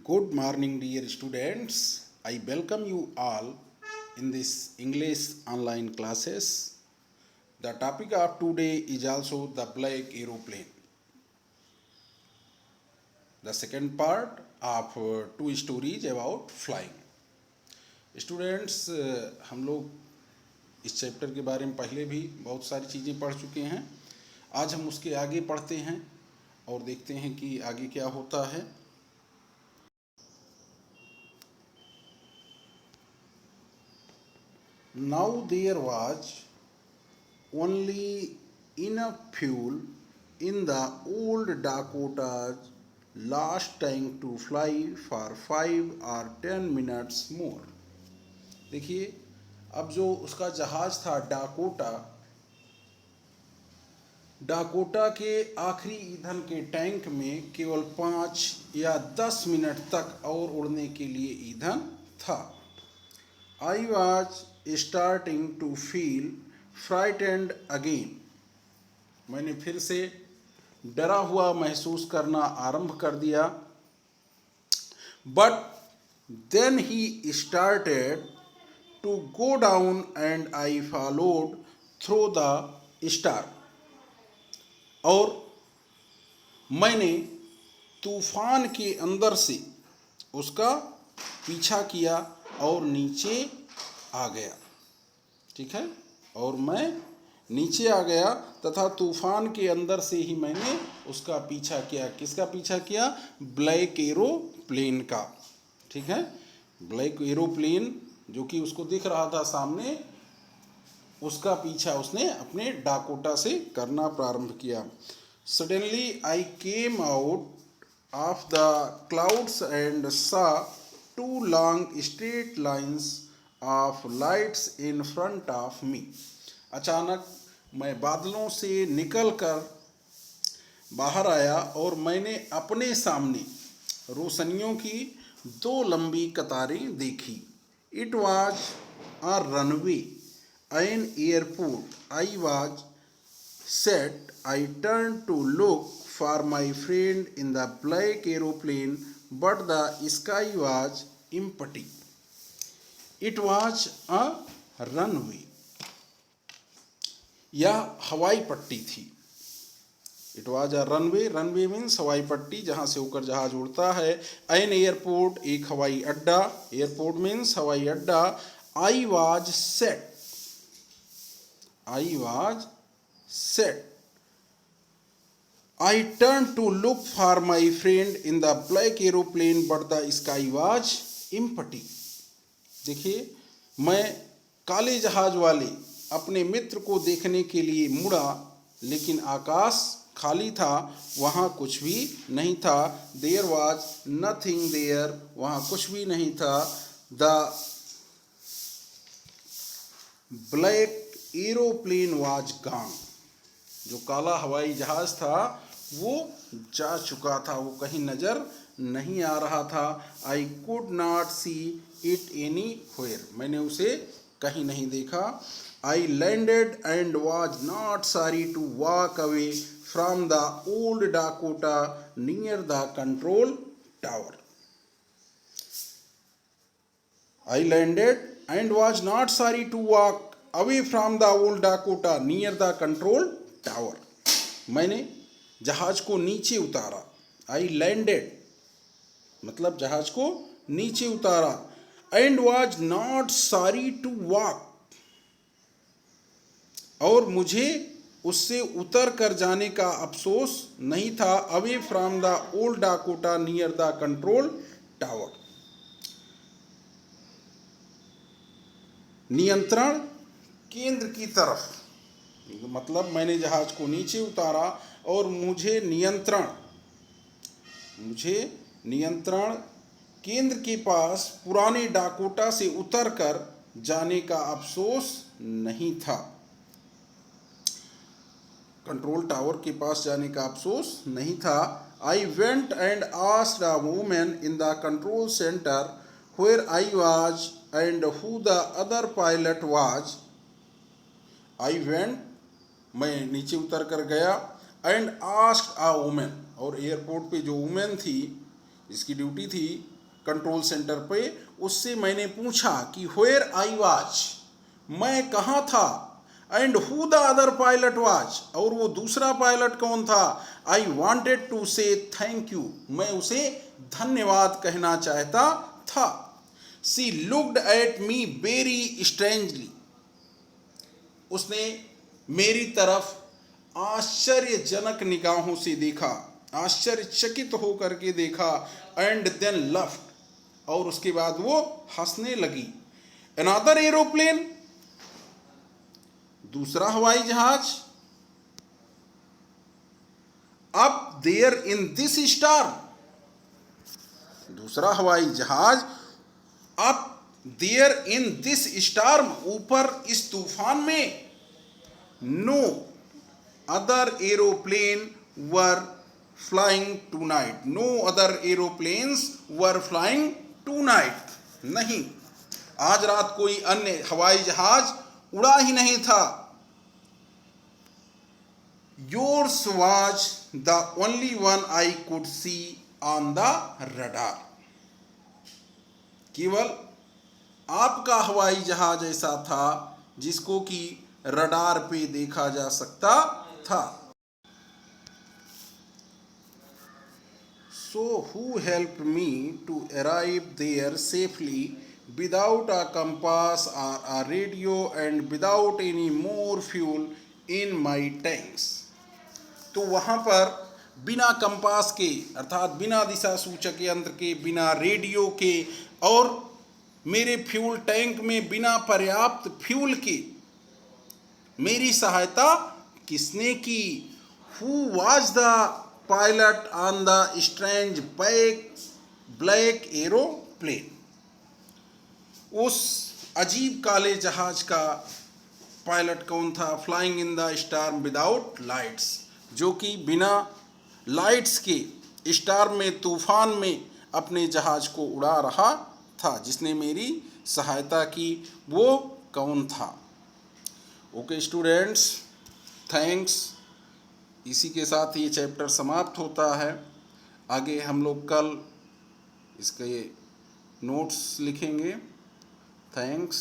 Good morning, dear students. I welcome you all in this English online classes. The topic of today is also the black aeroplane. The second part of two stories about flying. Students, हम लोग इस chapter के बारे में पहले भी बहुत सारी चीज़ें पढ़ चुके हैं. आज हम उसके आगे पढ़ते हैं और देखते हैं कि आगे क्या होता है. Now there was only enough fuel in the old Dakota's last tank to fly for 5 or 10 minutes more. देखिए, अब जो उसका जहाज था डाकोटा के आखिरी ईंधन के टैंक में केवल 5 या 10 मिनट तक और उड़ने के लिए ईंधन था. I was starting to feel frightened again. मैंने फिर से डरा हुआ महसूस करना आरंभ कर दिया. But then he started to go down and I followed through the star. और मैंने तूफान के अंदर से उसका पीछा किया और नीचे आ गया. ठीक है, और मैं नीचे आ गया तथा तूफान के अंदर से ही मैंने उसका पीछा किया. किसका पीछा किया? ब्लैक एरोप्लेन का. ठीक है, ब्लैक एरोप्लेन जो कि उसको दिख रहा था सामने, उसका पीछा उसने अपने डाकोटा से करना प्रारंभ किया. Suddenly I came out of the clouds and saw two long straight lines of lights in front of me. अचानक मैं बादलों से निकलकर बाहर आया और मैंने अपने सामने रोशनियों की 2 लंबी कतारें देखी. It was a runway an airport. I was set. I turn to look for my friend in the black aeroplane but the sky was empty. It was a runway. यह हवाई पट्टी थी. It was a runway. Runway means हवाई पट्टी जहाँ से होकर जहाज उड़ता है. An airport एक हवाई अड्डा. Airport means हवाई अड्डा. I was set. I was set. I turned to look for my friend in the black aeroplane but the sky was empty. देखिए, मैं काले जहाज वाले अपने मित्र को देखने के लिए मुड़ा, लेकिन आकाश खाली था, वहाँ कुछ भी नहीं था. There was nothing there. वहाँ कुछ भी नहीं था. The black aeroplane was gone. जो काला हवाई जहाज था वो जा चुका था, वो कहीं नजर नहीं आ रहा था. I could not see it anywhere. मैंने उसे कहीं नहीं देखा. I landed and was not sorry to walk away from the old Dakota near the control tower. I landed and was not sorry to walk away from the old Dakota near the control tower. मैंने जहाज को नीचे उतारा. I landed मतलब जहाज को नीचे उतारा. And was not sorry to walk और मुझे उससे उतर कर जाने का अफसोस नहीं था. Away from the old Dakota near the control tower. नियंत्रण केंद्र की तरफ, मतलब मैंने जहाज को नीचे उतारा और मुझे नियंत्रण केंद्र के पास पुराने डाकोटा से उतरकर जाने का अफसोस नहीं था. कंट्रोल टावर के पास जाने का अफसोस नहीं था. I went and asked a woman in the control centre where I was and who the other pilot was. I went मैं नीचे उतर कर गया. एंड आस्क्ड अ वुमेन और एयरपोर्ट पे जो वुमेन थी इसकी ड्यूटी थी कंट्रोल सेंटर पे, उससे मैंने पूछा कि वेयर आई वाज, मैं कहाँ था, and who the other pilot was, और वो दूसरा पायलट कौन था। आई वॉन्टेड टू से थैंक यू, मैं उसे धन्यवाद कहना चाहता था। She looked at me very strangely, उसने मेरी तरफ आश्चर्यजनक निगाहों से देखा, आश्चर्यचकित होकर के देखा। एंड देन लफ्ट, और उसके बाद वो हंसने लगी। अनदर एरोप्लेन, दूसरा हवाई जहाज, up there in this storm, दूसरा हवाई जहाज up there in this storm, ऊपर इस तूफान में। No other aeroplane were flying tonight, no other aeroplanes were flying tonight, नहीं, आज रात कोई अन्य हवाई जहाज उड़ा ही नहीं था। Yours was the only one I could see on the radar, केवल आपका हवाई जहाज ऐसा था जिसको कि रडार पे देखा जा सकता था। So who helped me to arrive there safely without a compass or a radio and without any more fuel in my tanks? तो वहाँ पर बिना कंपास के, अर्थात बिना दिशा सूचक यंत्र के, बिना रेडियो के, और मेरे फ्यूल टैंक में बिना पर्याप्त फ्यूल के मेरी सहायता किसने की। Who was the pilot on the strange black aeroplane, उस अजीब काले जहाज का पायलट कौन था। Flying in the storm without lights, जो कि बिना लाइट्स के स्टार में, तूफान में अपने जहाज को उड़ा रहा था। जिसने मेरी सहायता की वो कौन था। Okay students, thanks. इसी के साथ ये चैप्टर समाप्त होता है। आगे हम लोग कल इसके नोट्स लिखेंगे। थैंक्स।